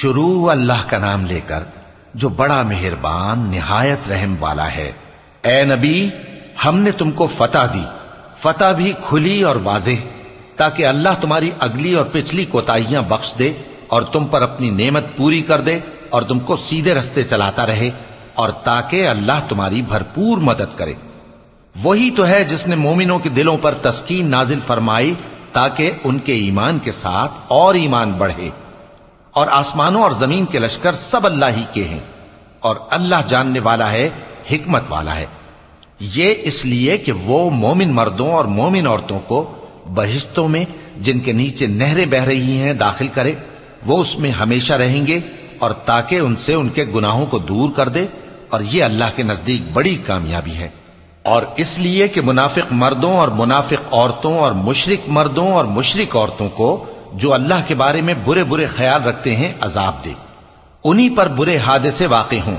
شروع اللہ کا نام لے کر جو بڑا مہربان نہایت رحم والا ہے۔ اے نبی، ہم نے تم کو فتح دی، فتح بھی کھلی اور واضح، تاکہ اللہ تمہاری اگلی اور پچھلی کوتاہیاں بخش دے اور تم پر اپنی نعمت پوری کر دے اور تم کو سیدھے رستے چلاتا رہے، اور تاکہ اللہ تمہاری بھرپور مدد کرے۔ وہی تو ہے جس نے مومنوں کے دلوں پر تسکین نازل فرمائی تاکہ ان کے ایمان کے ساتھ اور ایمان بڑھے، اور آسمانوں اور زمین کے لشکر سب اللہ ہی کے ہیں، اور اللہ جاننے والا ہے، حکمت والا ہے۔ یہ اس لیے کہ وہ مومن مردوں اور مومن عورتوں کو بہشتوں میں جن کے نیچے نہریں بہ رہی ہیں داخل کرے، وہ اس میں ہمیشہ رہیں گے، اور تاکہ ان سے ان کے گناہوں کو دور کر دے، اور یہ اللہ کے نزدیک بڑی کامیابی ہے۔ اور اس لیے کہ منافق مردوں اور منافق عورتوں اور مشرک مردوں اور مشرک عورتوں کو جو اللہ کے بارے میں برے برے خیال رکھتے ہیں عذاب دے، انہی پر برے حادثے واقع ہوں،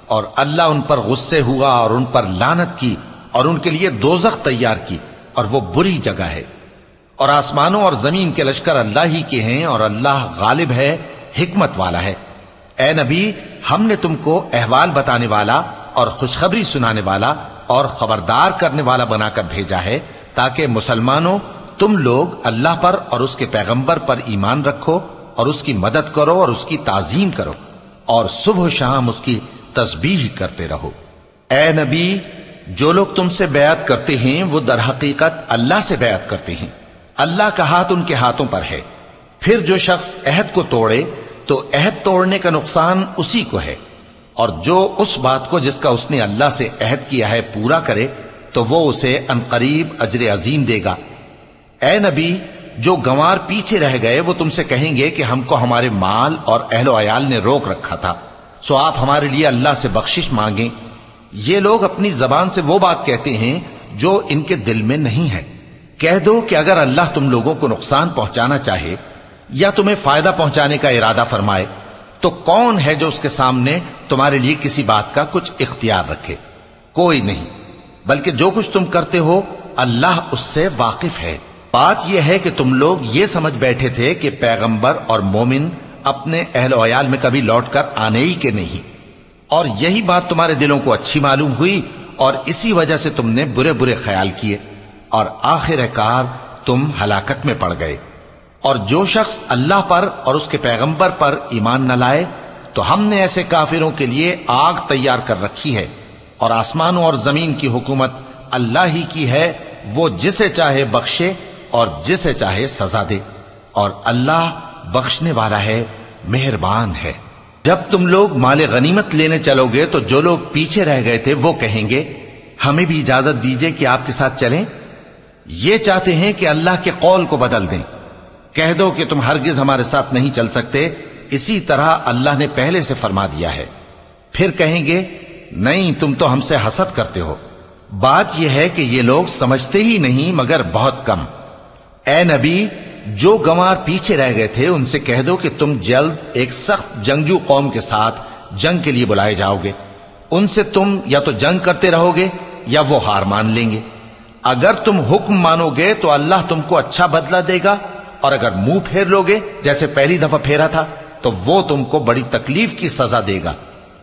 اور اللہ ان پر غصے ہوا اور ان پر لعنت کی اور ان کے لیے دوزخ تیار کی، اور وہ بری جگہ ہے۔ اور آسمانوں اور زمین کے لشکر اللہ ہی کے ہیں، اور اللہ غالب ہے، حکمت والا ہے۔ اے نبی، ہم نے تم کو احوال بتانے والا اور خوشخبری سنانے والا اور خبردار کرنے والا بنا کر بھیجا ہے، تاکہ مسلمانوں تم لوگ اللہ پر اور اس کے پیغمبر پر ایمان رکھو اور اس کی مدد کرو اور اس کی تعظیم کرو، اور صبح و شام اس کی تسبیح کرتے رہو۔ اے نبی، جو لوگ تم سے بیعت کرتے ہیں وہ در حقیقت اللہ سے بیعت کرتے ہیں، اللہ کا ہاتھ ان کے ہاتھوں پر ہے۔ پھر جو شخص عہد کو توڑے تو عہد توڑنے کا نقصان اسی کو ہے، اور جو اس بات کو جس کا اس نے اللہ سے عہد کیا ہے پورا کرے تو وہ اسے عنقریب اجر عظیم دے گا۔ اے نبی، جو گنوار پیچھے رہ گئے وہ تم سے کہیں گے کہ ہم کو ہمارے مال اور اہل و عیال نے روک رکھا تھا، سو آپ ہمارے لیے اللہ سے بخشش مانگیں۔ یہ لوگ اپنی زبان سے وہ بات کہتے ہیں جو ان کے دل میں نہیں ہے۔ کہہ دو کہ اگر اللہ تم لوگوں کو نقصان پہنچانا چاہے یا تمہیں فائدہ پہنچانے کا ارادہ فرمائے تو کون ہے جو اس کے سامنے تمہارے لیے کسی بات کا کچھ اختیار رکھے؟ کوئی نہیں، بلکہ جو کچھ تم کرتے ہو اللہ اس سے واقف ہے۔ بات یہ ہے کہ تم لوگ یہ سمجھ بیٹھے تھے کہ پیغمبر اور مومن اپنے اہل و عیال میں کبھی لوٹ کر آنے ہی کے نہیں، اور یہی بات تمہارے دلوں کو اچھی معلوم ہوئی اور اسی وجہ سے تم نے برے برے خیال کیے، اور آخر کار تم ہلاکت میں پڑ گئے۔ اور جو شخص اللہ پر اور اس کے پیغمبر پر ایمان نہ لائے تو ہم نے ایسے کافروں کے لیے آگ تیار کر رکھی ہے، اور آسمانوں اور زمین کی حکومت اللہ ہی کی ہے، وہ جسے چاہے بخشے اور جسے چاہے سزا دے، اور اللہ بخشنے والا ہے، مہربان ہے۔ جب تم لوگ مال غنیمت لینے چلو گے تو جو لوگ پیچھے رہ گئے تھے وہ کہیں گے ہمیں بھی اجازت دیجئے کہ آپ کے ساتھ چلیں۔ یہ چاہتے ہیں کہ اللہ کے قول کو بدل دیں۔ کہہ دو کہ تم ہرگز ہمارے ساتھ نہیں چل سکتے، اسی طرح اللہ نے پہلے سے فرما دیا ہے۔ پھر کہیں گے نہیں، تم تو ہم سے حسد کرتے ہو۔ بات یہ ہے کہ یہ لوگ سمجھتے ہی نہیں مگر بہت کم۔ اے نبی، جو گنوار پیچھے رہ گئے تھے ان سے کہہ دو کہ تم جلد ایک سخت جنگجو قوم کے ساتھ جنگ کے لیے بلائے جاؤ گے، ان سے تم یا تو جنگ کرتے رہو گے یا وہ ہار مان لیں گے۔ اگر تم حکم مانو گے تو اللہ تم کو اچھا بدلہ دے گا، اور اگر منہ پھیر لو گے جیسے پہلی دفعہ پھیرا تھا تو وہ تم کو بڑی تکلیف کی سزا دے گا۔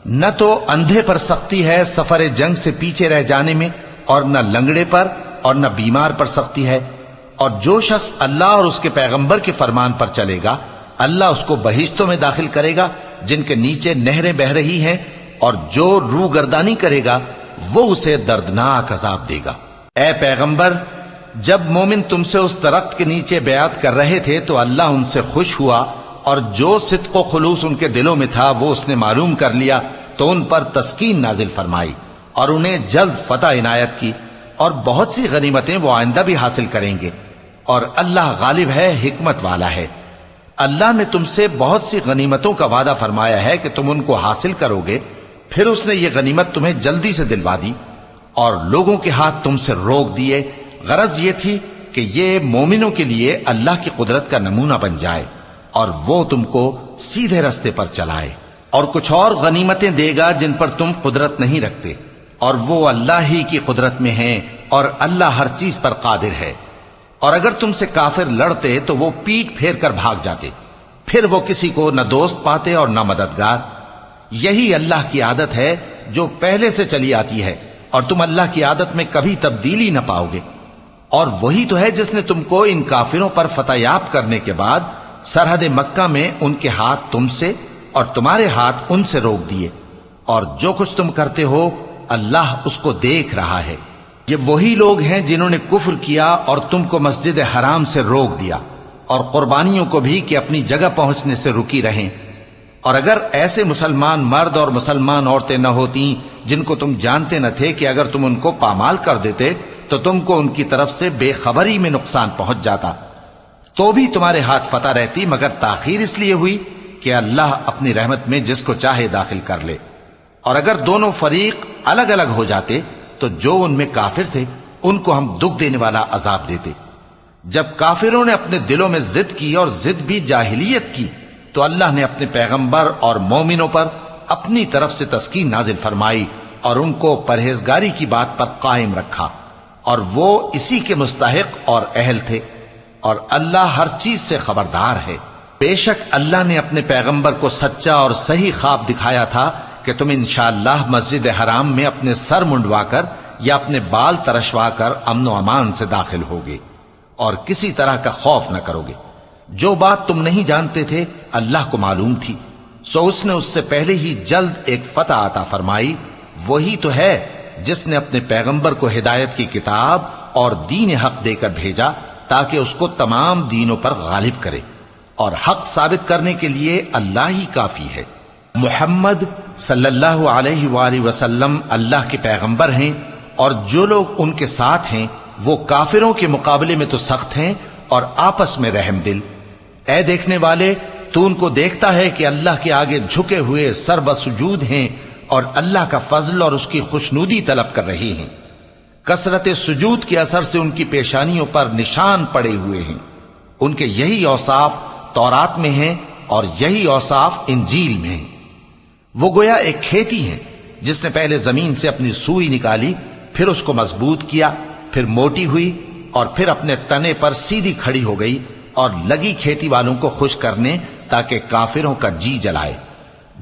نہ تو اندھے پر سختی ہے سفر جنگ سے پیچھے رہ جانے میں، اور نہ لنگڑے پر اور نہ بیمار پر سختی ہے۔ اور جو شخص اللہ اور اس کے پیغمبر کے فرمان پر چلے گا اللہ اس کو بہشتوں میں داخل کرے گا جن کے نیچے نہریں بہ رہی ہیں، اور جو روح گردانی کرے گا وہ اسے دردناک عذاب دے گا۔ اے پیغمبر، جب مومن تم سے اس درخت کے نیچے بیعت کر رہے تھے تو اللہ ان سے خوش ہوا، اور جو صدق و خلوص ان کے دلوں میں تھا وہ اس نے معلوم کر لیا تو ان پر تسکین نازل فرمائی اور انہیں جلد فتح عنایت کی، اور بہت سی غنیمتیں وہ آئندہ بھی حاصل کریں گے، اور اللہ غالب ہے، حکمت والا ہے۔ اللہ نے تم سے بہت سی غنیمتوں کا وعدہ فرمایا ہے کہ تم ان کو حاصل کرو گے، پھر اس نے یہ غنیمت تمہیں جلدی سے دلوا دی اور لوگوں کے ہاتھ تم سے روک دیے۔ غرض یہ تھی کہ یہ مومنوں کے لیے اللہ کی قدرت کا نمونہ بن جائے اور وہ تم کو سیدھے رستے پر چلائے۔ اور کچھ اور غنیمتیں دے گا جن پر تم قدرت نہیں رکھتے، اور وہ اللہ ہی کی قدرت میں ہیں، اور اللہ ہر چیز پر قادر ہے۔ اور اگر تم سے کافر لڑتے تو وہ پیٹ پھیر کر بھاگ جاتے، پھر وہ کسی کو نہ دوست پاتے اور نہ مددگار۔ یہی اللہ کی عادت ہے جو پہلے سے چلی آتی ہے، اور تم اللہ کی عادت میں کبھی تبدیلی نہ پاؤ گے۔ اور وہی تو ہے جس نے تم کو ان کافروں پر فتح یاب کرنے کے بعد سرحد مکہ میں ان کے ہاتھ تم سے اور تمہارے ہاتھ ان سے روک دیے، اور جو کچھ تم کرتے ہو اللہ اس کو دیکھ رہا ہے۔ یہ وہی لوگ ہیں جنہوں نے کفر کیا اور تم کو مسجد حرام سے روک دیا، اور قربانیوں کو بھی کہ اپنی جگہ پہنچنے سے رکی رہیں۔ اور اگر ایسے مسلمان مرد اور مسلمان عورتیں نہ ہوتی جن کو تم جانتے نہ تھے کہ اگر تم ان کو پامال کر دیتے تو تم کو ان کی طرف سے بے خبری میں نقصان پہنچ جاتا، تو بھی تمہارے ہاتھ فتح رہتی، مگر تاخیر اس لیے ہوئی کہ اللہ اپنی رحمت میں جس کو چاہے داخل کر لے۔ اور اگر دونوں فریق الگ الگ ہو جاتے تو جو ان میں کافر تھے ان کو ہم دکھ دینے والا عذاب دیتے۔ جب کافروں نے اپنے دلوں میں ضد کی، اور ضد بھی جاہلیت کی، تو اللہ نے اپنے پیغمبر اور مومنوں پر اپنی طرف سے تسکین نازل فرمائی اور ان کو پرہیزگاری کی بات پر قائم رکھا، اور وہ اسی کے مستحق اور اہل تھے، اور اللہ ہر چیز سے خبردار ہے۔ بے شک اللہ نے اپنے پیغمبر کو سچا اور صحیح خواب دکھایا تھا کہ تم انشاءاللہ مسجد حرام میں اپنے سر منڈوا کر یا اپنے بال ترشوا کر امن و امان سے داخل ہوگے اور کسی طرح کا خوف نہ کرو گے۔ جو بات تم نہیں جانتے تھے اللہ کو معلوم تھی، سو اس نے اس سے پہلے ہی جلد ایک فتح عطا فرمائی۔ وہی تو ہے جس نے اپنے پیغمبر کو ہدایت کی کتاب اور دین حق دے کر بھیجا تاکہ اس کو تمام دینوں پر غالب کرے، اور حق ثابت کرنے کے لیے اللہ ہی کافی ہے۔ محمد صلی اللہ علیہ وآلہ وسلم اللہ کے پیغمبر ہیں، اور جو لوگ ان کے ساتھ ہیں وہ کافروں کے مقابلے میں تو سخت ہیں اور آپس میں رحم دل۔ اے دیکھنے والے، تو ان کو دیکھتا ہے کہ اللہ کے آگے جھکے ہوئے سر بسجود ہیں اور اللہ کا فضل اور اس کی خوشنودی طلب کر رہے ہیں۔ کثرت سجود کے اثر سے ان کی پیشانیوں پر نشان پڑے ہوئے ہیں۔ ان کے یہی اوصاف تورات میں ہیں اور یہی اوصاف انجیل میں ہیں۔ وہ گویا ایک کھیتی ہے جس نے پہلے زمین سے اپنی سوئی نکالی، پھر اس کو مضبوط کیا، پھر موٹی ہوئی، اور پھر اپنے تنے پر سیدھی کھڑی ہو گئی، اور لگی کھیتی والوں کو خوش کرنے تاکہ کافروں کا جی جلائے۔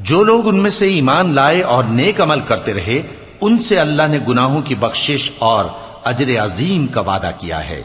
جو لوگ ان میں سے ایمان لائے اور نیک عمل کرتے رہے ان سے اللہ نے گناہوں کی بخشش اور اجر عظیم کا وعدہ کیا ہے۔